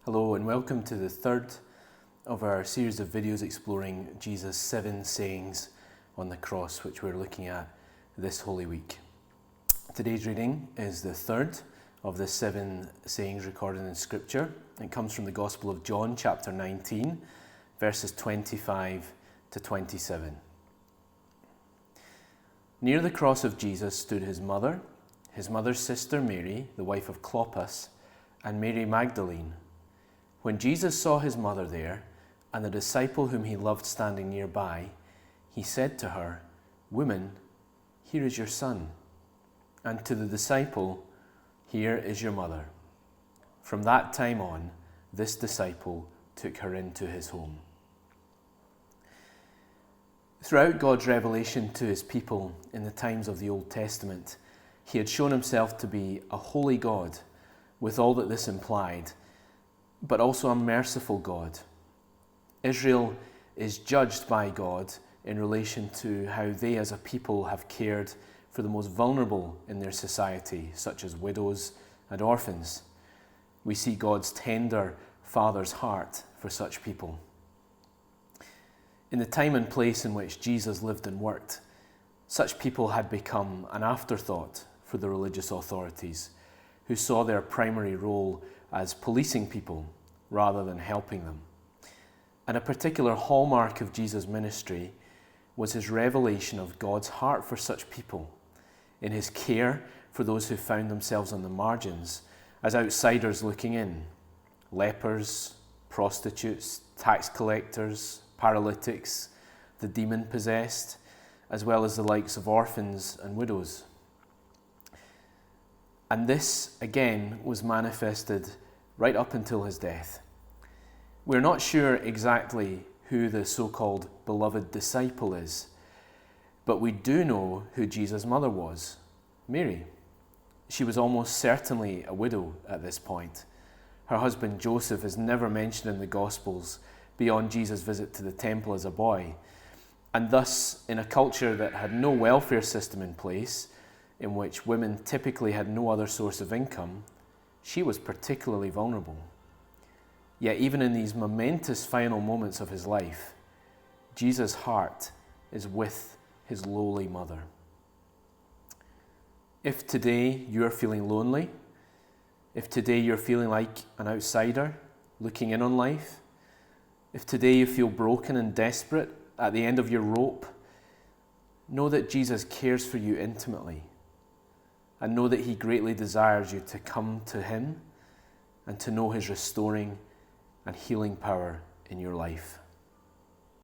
Hello and welcome to the third of our series of videos exploring Jesus' 7 sayings on the cross, which we're looking at this Holy Week. Today's reading is the third of the 7 sayings recorded in Scripture. It comes from the Gospel of John, chapter 19, verses 25 to 27. Near the cross of Jesus stood his mother's sister Mary, the wife of Clopas, and Mary Magdalene. When Jesus saw his mother there, and the disciple whom he loved standing nearby, he said to her, "Woman, here is your son." And to the disciple, "Here is your mother." From that time on, this disciple took her into his home. Throughout God's revelation to his people in the times of the Old Testament, he had shown himself to be a holy God, with all that this implied, but also a merciful God. Israel is judged by God in relation to how they as a people have cared for the most vulnerable in their society, such as widows and orphans. We see God's tender Father's heart for such people. In the time and place in which Jesus lived and worked, such people had become an afterthought for the religious authorities, who saw their primary role as policing people rather than helping them. And a particular hallmark of Jesus' ministry was his revelation of God's heart for such people, in his care for those who found themselves on the margins as outsiders looking in: lepers, prostitutes, tax collectors, paralytics, the demon-possessed, as well as the likes of orphans and widows. And this, again, was manifested right up until his death. We're not sure exactly who the so-called beloved disciple is, but we do know who Jesus' mother was, Mary. She was almost certainly a widow at this point. Her husband Joseph is never mentioned in the Gospels beyond Jesus' visit to the temple as a boy, and thus, in a culture that had no welfare system in place, in which women typically had no other source of income, she was particularly vulnerable. Yet even in these momentous final moments of his life, Jesus' heart is with his lowly mother. If today you're feeling lonely, if today you're feeling like an outsider looking in on life, if today you feel broken and desperate at the end of your rope, know that Jesus cares for you intimately. And know that he greatly desires you to come to him and to know his restoring and healing power in your life.